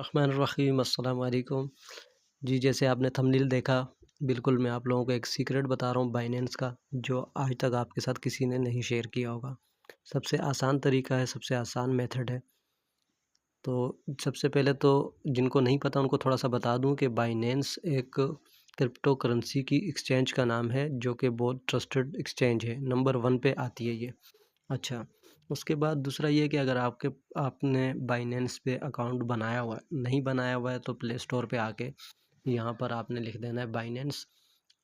रहमानिर्रहीम अस्सलाम वालेकुम। जी, जैसे आपने थंबनेल देखा, बिल्कुल मैं आप लोगों को एक सीक्रेट बता रहा हूँ बाइनेंस का, जो आज तक आपके साथ किसी ने नहीं शेयर किया होगा। सबसे आसान तरीका है, सबसे आसान मेथड है। तो सबसे पहले तो जिनको नहीं पता उनको थोड़ा-सा बता दूँ कि बाइनेंस एक क्रिप्टो करेंसी की एक्सचेंज का नाम है, जो कि बहुत ट्रस्टेड एक्सचेंज है, नंबर 1 पे आती है ये। अच्छा, उसके बाद दूसरा ये है कि अगर आपने बाइनेंस पे अकाउंट बनाया हुआ है, नहीं बनाया हुआ है तो प्ले स्टोर पे आके यहाँ पर आपने लिख देना है बाइनेंस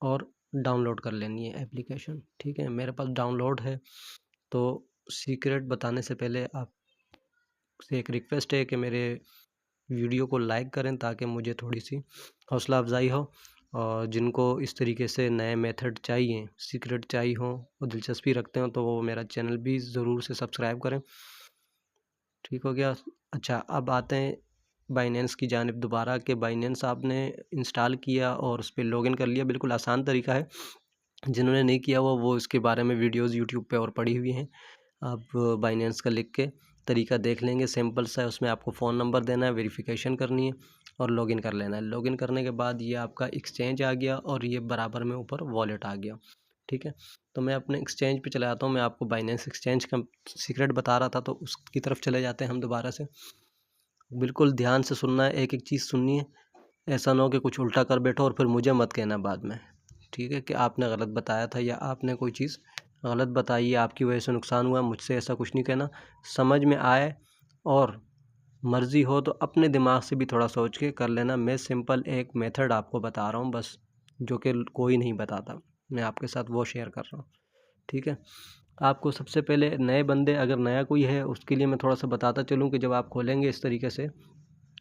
और डाउनलोड कर लेनी है एप्लीकेशन, ठीक है? मेरे पास डाउनलोड है, तो सीक्रेट बताने से पहले आपसे एक रिक्वेस्ट है कि मेरे वीडियो को लाइक करें ताकि मुझे थोड़ी-सी हौसला अफ़ज़ाई हो, और जिनको इस तरीके से नए मेथड चाहिए, सीक्रेट चाहिए हों और दिलचस्पी रखते हो तो वो मेरा चैनल भी ज़रूर से सब्सक्राइब करें। ठीक हो गया? अच्छा, अब आते हैं बाइनेंस की जानिब दोबारा कि बाइनेंस आपने इंस्टॉल किया और उस पे लॉगिन कर लिया, बिल्कुल आसान तरीका है। जिन्होंने नहीं किया हुआ वो इसके बारे में वीडियोज़ यूट्यूब पे और पड़ी हुई हैं। आप बाइनेंस का लिख के तरीका देख लेंगे, सिंपल सा है। उसमें आपको फ़ोन नंबर देना है, वेरिफ़िकेशन करनी है और लॉगिन कर लेना है। लॉगिन करने के बाद ये आपका एक्सचेंज आ गया और ये बराबर में ऊपर वॉलेट आ गया, ठीक है? तो मैं अपने एक्सचेंज पे चला जाता हूँ। मैं आपको बाइनेंस एक्सचेंज का सीक्रेट बता रहा था, तो उसकी तरफ चले जाते हैं हम दोबारा से। बिल्कुल ध्यान से सुनना है, एक-एक चीज़ सुननी है। ऐसा ना हो कि कुछ उल्टा कर बैठो और फिर मुझे मत कहना बाद में, ठीक है? कि आपने गलत बताया था या आपने कोई चीज़ गलत बताई है, आपकी वजह से नुकसान हुआ, मुझसे ऐसा कुछ नहीं कहना। समझ में आए और मर्ज़ी हो तो अपने दिमाग से भी थोड़ा सोच के कर लेना। मैं सिंपल एक मेथड आपको बता रहा हूँ बस, जो कि कोई नहीं बताता। मैं आपके साथ वो शेयर कर रहा हूँ, ठीक है? आपको सबसे पहले नए बंदे, अगर नया कोई है उसके लिए मैं थोड़ा-सा बताता चलूँ कि जब आप खोलेंगे इस तरीके से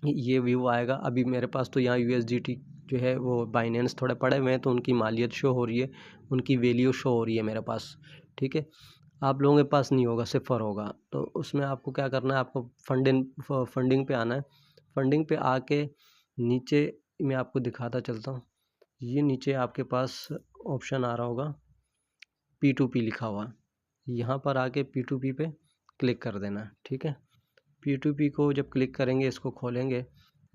ये व्यू आएगा। अभी मेरे पास तो यहाँ यूएसडीटी जो है वो बाइनेंस थोड़े पड़े हुए हैं, तो उनकी मालियत शो हो रही है, उनकी वैल्यू शो हो रही है मेरे पास, ठीक है? आप लोगों के पास नहीं होगा, सिफ़र होगा। तो उसमें आपको क्या करना है, आपको फंडिंग पे आना है। फंडिंग पे आके नीचे मैं आपको दिखाता चलता हूँ। ये नीचे आपके पास ऑप्शन आ रहा होगा, P2P लिखा हुआ। यहाँ पर आके P2P पे क्लिक कर देना है, ठीक है? P2P को जब क्लिक करेंगे, इसको खोलेंगे,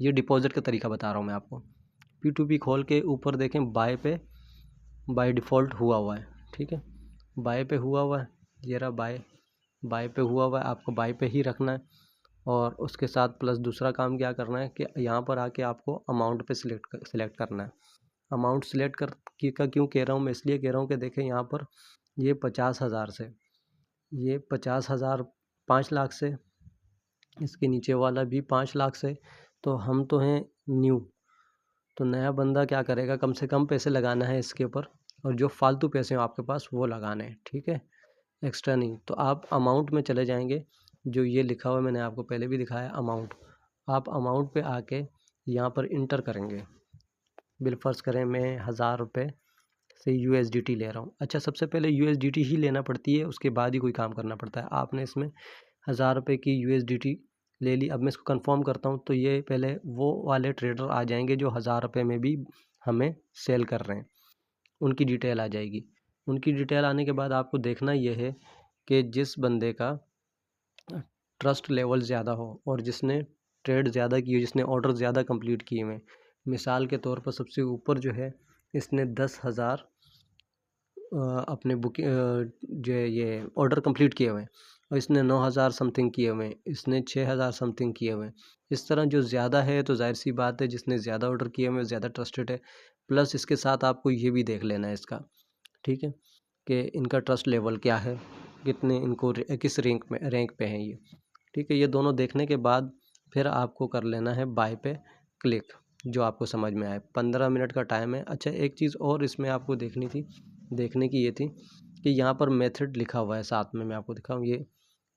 ये डिपॉज़िट का तरीका बता रहा हूँ मैं आपको। P2P खोल के ऊपर देखें, बाय पे बाय डिफ़ॉल्ट हुआ है, ठीक है? बाय पे हुआ हुआ है, ये रहा बाय, बाय पे हुआ हुआ है, आपको बाय पे ही रखना है। और उसके साथ प्लस दूसरा काम क्या करना है कि यहाँ पर आके आपको अमाउंट पे सिलेक्ट करना है। अमाउंट सिलेक्ट कर की का क्यों कह रहा हूँ मैं, इसलिए कह रहा हूँ कि देखें यहाँ पर ये 50,000 से, ये 50,000 5 लाख से, इसके नीचे वाला भी 5 लाख से। तो हम तो हैं न्यू, तो नया बंदा क्या करेगा, कम से कम पैसे लगाना है इसके ऊपर, और जो फालतू पैसे हैं आपके पास वो लगाने हैं, ठीक है? एक्स्ट्रा नहीं। तो आप अमाउंट में चले जाएंगे, जो ये लिखा हुआ है मैंने आपको पहले भी दिखाया अमाउंट। आप अमाउंट पे आके यहाँ पर इंटर करेंगे। बिलफ़र्ज़ करें मैं 1000 रुपये से यूएसडीटी ले रहा हूँ। अच्छा, सबसे पहले यूएसडीटी ही लेना पड़ती है, उसके बाद ही कोई काम करना पड़ता है। आपने इसमें 1000 रुपये की यूएसडीटी ले ली। अब मैं इसको कंफर्म करता हूँ, तो ये पहले वो वाले ट्रेडर आ जाएंगे जो 1000 रुपये में भी हमें सेल कर रहे हैं, उनकी डिटेल आ जाएगी। उनकी डिटेल आने के बाद आपको देखना ये है कि जिस बंदे का ट्रस्ट लेवल ज़्यादा हो और जिसने ट्रेड ज़्यादा की हो, जिसने ऑर्डर ज़्यादा कंप्लीट किए हुए हैं। मिसाल के तौर पर सबसे ऊपर जो है, इसने 10,000 अपने जो है ये ऑर्डर कंप्लीट किए हुए हैं, और इसने 9,000 समथिंग किए हुए हैं, इसने 6,000 समथिंग किए हुए हैं। इस तरह जो ज़्यादा है, तो ज़ाहिर सी बात है जिसने ज़्यादा ऑर्डर किए हुए हैं ज़्यादा ट्रस्टेड है। प्लस इसके साथ आपको ये भी देख लेना है इसका, ठीक है, कि इनका ट्रस्ट लेवल क्या है, कितने इनको किस रैंक पे हैं ये, ठीक है? ये दोनों देखने के बाद फिर आपको कर लेना है बाय पे क्लिक, जो आपको समझ में आए। 15 मिनट का टाइम है। अच्छा, एक चीज़ और इसमें आपको देखने की ये थी कि यहाँ पर मेथड लिखा हुआ है साथ में, मैं आपको दिखाऊँ, ये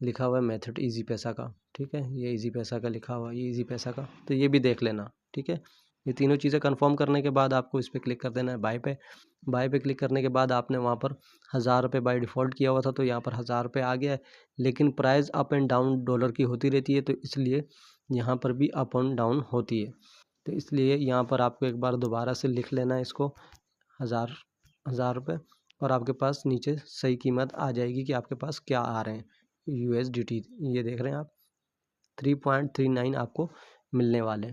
लिखा हुआ है मेथड ईज़ी पैसा का, ठीक है? ये ईज़ी पैसा का लिखा हुआ है, ये ईज़ी पैसा का, तो ये भी देख लेना, ठीक है? ये तीनों चीज़ें कंफर्म करने के बाद आपको इस पे क्लिक कर देना है बाय पे। बाय पे क्लिक करने के बाद आपने वहाँ पर 1000 रुपये बाय डिफ़ॉल्ट किया हुआ था, तो यहाँ पर 1000 रुपये आ गया है। लेकिन price up and down dollar की होती रहती है, तो इसलिए यहाँ पर भी अप एंड डाउन होती है। तो इसलिए यहाँ पर आपको एक बार दोबारा से लिख लेना है इसको, 1000 रुपये, और आपके पास नीचे सही कीमत आ जाएगी कि आपके पास क्या आ रहे हैं यूएसडीटी। ये देख रहे हैं आप, 3.39 आपको मिलने वाले।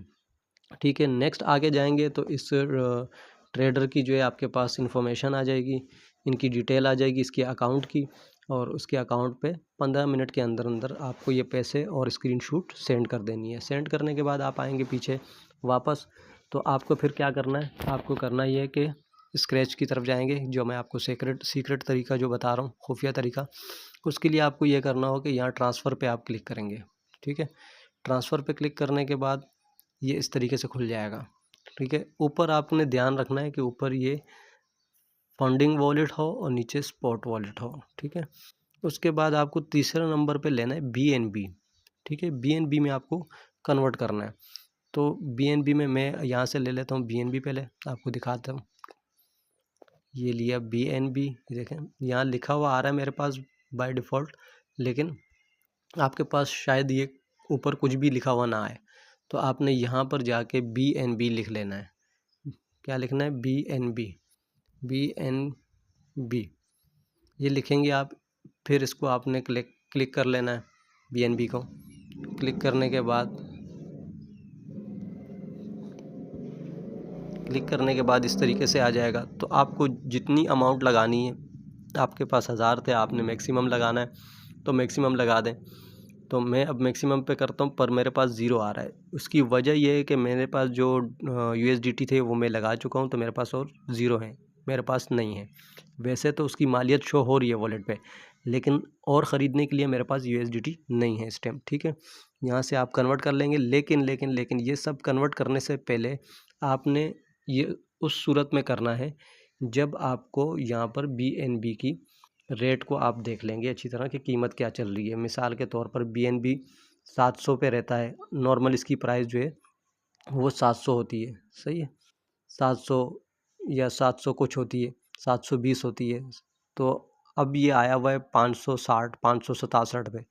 ठीक है, नेक्स्ट आगे जाएंगे तो इस ट्रेडर की जो है आपके पास इन्फॉर्मेशन आ जाएगी, इनकी डिटेल आ जाएगी इसके अकाउंट की, और उसके अकाउंट पे 15 मिनट के अंदर अंदर आपको ये पैसे और स्क्रीनशॉट सेंड कर देनी है। सेंड करने के बाद आप आएंगे पीछे वापस, तो आपको फिर क्या करना है, आपको करना ये है कि स्क्रैच की तरफ जाएंगे, जो मैं आपको सीक्रेट तरीका जो बता रहा हूँ, खुफिया तरीका। उसके लिए आपको ये करना हो कि यहाँ ट्रांसफ़र पे आप क्लिक करेंगे। ठीक है, ट्रांसफ़र पे क्लिक करने के बाद ये इस तरीके से खुल जाएगा। ठीक है, ऊपर आपने ध्यान रखना है कि ऊपर ये फंडिंग वॉलेट हो और नीचे स्पॉट वॉलेट हो। ठीक है, उसके बाद आपको तीसरे नंबर पे लेना है BNB। ठीक है, BNB में आपको कन्वर्ट करना है। तो BNB में मैं यहाँ से ले लेता हूँ BNB, पहले आपको दिखाता हूँ। ये लिया BNB, देखें यहाँ लिखा हुआ आ रहा है मेरे पास बाय डिफ़ॉल्ट, लेकिन आपके पास शायद ये ऊपर कुछ भी लिखा हुआ ना आए, तो आपने यहाँ पर जाके BNB लिख लेना है। क्या लिखना है? BNB ये लिखेंगे आप। फिर इसको आपने क्लिक कर लेना है BNB को। क्लिक करने के बाद इस तरीके से आ जाएगा। तो आपको जितनी अमाउंट लगानी है, आपके पास 1000 थे, आपने मैक्सिमम लगाना है तो मैक्सिमम लगा दें। तो मैं अब मैक्सिमम पे करता हूँ, पर मेरे पास 0 आ रहा है। उसकी वजह ये है कि मेरे पास जो USDT थे वो मैं लगा चुका हूँ, तो मेरे पास और 0 है, मेरे पास नहीं है। वैसे तो उसकी मालियत शो हो रही है वॉलेट पे, लेकिन और ख़रीदने के लिए मेरे पास USDT नहीं है इस टाइम। ठीक है, यहाँ से आप कन्वर्ट कर लेंगे, लेकिन ये सब कन्वर्ट करने से पहले आपने ये उस सूरत में करना है जब आपको यहाँ पर BNB की रेट को आप देख लेंगे अच्छी तरह कि कीमत क्या चल रही है। मिसाल के तौर पर BNB 700 पे रहता है, नॉर्मल इसकी प्राइस जो है वो 700 होती है, सही है, 700 या 700 कुछ होती है, 720 होती है। तो अब ये आया हुआ है 560 567 पे।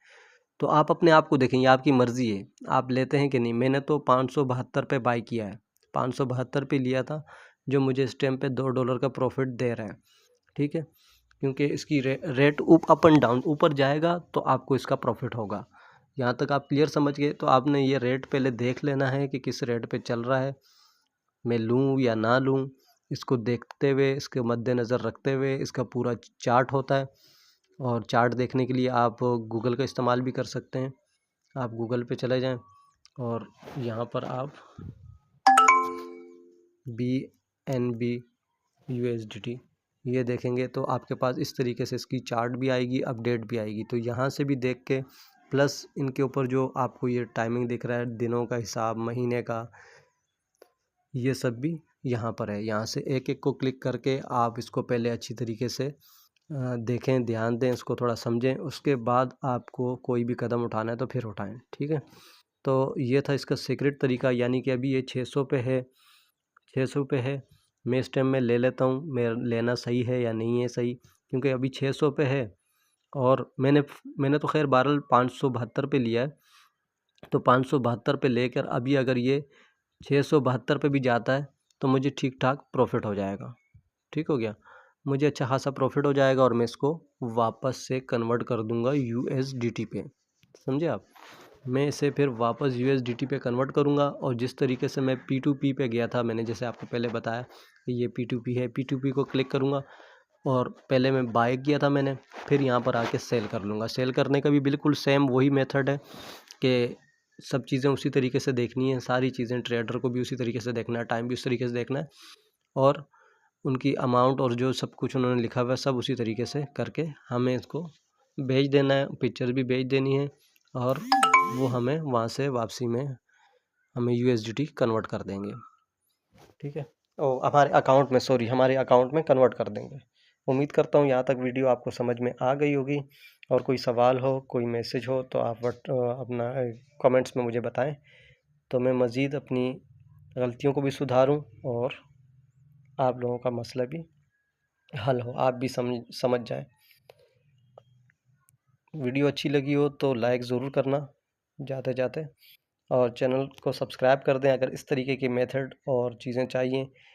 तो आप अपने आप को देखें, ये आपकी मर्ज़ी है, आप लेते हैं कि नहीं। मैंने तो 572 पे बाई किया है, 572 पे लिया था, जो मुझे इस टाइम पे $2 का प्रॉफिट दे रहा है। ठीक है, क्योंकि इसकी रेट अप एंड डाउन, ऊपर जाएगा तो आपको इसका प्रॉफिट होगा। यहाँ तक आप क्लियर समझ गए? तो आपने ये रेट पहले देख लेना है कि किस रेट पे चल रहा है, मैं लूँ या ना लूँ। इसको देखते हुए, इसके मद्देनज़र रखते हुए, इसका पूरा चार्ट होता है, और चार्ट देखने के लिए आप गूगल का इस्तेमाल भी कर सकते हैं। आप गूगल पे चले जाएं और यहाँ पर आप BNB USDT ये देखेंगे तो आपके पास इस तरीके से इसकी चार्ट भी आएगी, अपडेट भी आएगी। तो यहाँ से भी देख के, प्लस इनके ऊपर जो आपको ये टाइमिंग दिख रहा है, दिनों का हिसाब, महीने का, ये सब भी यहाँ पर है। यहाँ से एक एक को क्लिक करके आप इसको पहले अच्छी तरीके से देखें, ध्यान दें, इसको थोड़ा समझें। उसके बाद आपको कोई भी कदम उठाना है तो फिर उठाएं। ठीक है, तो ये था इसका सीक्रेट तरीका। यानी कि अभी ये 600 पे है, 600 पे है। मैं इस टाइम में ले लेता हूँ, मैं लेना सही है या नहीं है सही, क्योंकि अभी 600 पे है। और मैंने तो खैर बहरहाल 572 पे लिया है, तो 572 पे लेकर अभी अगर ये 672 पे भी जाता है तो मुझे ठीक ठाक प्रॉफिट हो जाएगा। ठीक हो गया, मुझे अच्छा खासा प्रॉफिट हो जाएगा, और मैं इसको वापस से कन्वर्ट कर दूंगा USDT पे। समझे आप? मैं इसे फिर वापस USDT पे कन्वर्ट करूँगा, और जिस तरीके से मैं P2P पे गया था, मैंने जैसे आपको पहले बताया कि ये P2P है, P2P को क्लिक करूँगा, और पहले मैं बाय किया था मैंने, फिर यहाँ पर आके सेल कर लूँगा। सेल करने का भी बिल्कुल सेम वही मेथड है कि सब चीज़ें उसी तरीके से देखनी है, सारी चीज़ें ट्रेडर को भी उसी तरीके से देखना है, टाइम भी उस तरीके से देखना है, और उनकी अमाउंट और जो सब कुछ उन्होंने लिखा हुआ है सब उसी तरीके से करके हमें इसको भेज देना है, पिक्चर भी भेज देनी है, और वो हमें वहाँ से वापसी में हमें USDT कन्वर्ट कर देंगे। ठीक है, हमारे अकाउंट में कन्वर्ट कर देंगे। उम्मीद करता हूँ यहाँ तक वीडियो आपको समझ में आ गई होगी, और कोई सवाल हो, कोई मैसेज हो तो आप अपना कमेंट्स में मुझे बताएं, तो मैं मज़ीद अपनी गलतियों को भी सुधारूं और आप लोगों का मसला भी हल हो, आप भी समझ जाएं। वीडियो अच्छी लगी हो तो लाइक ज़रूर करना जाते जाते, और चैनल को सब्सक्राइब कर दें अगर इस तरीके के मेथड और चीज़ें चाहिए।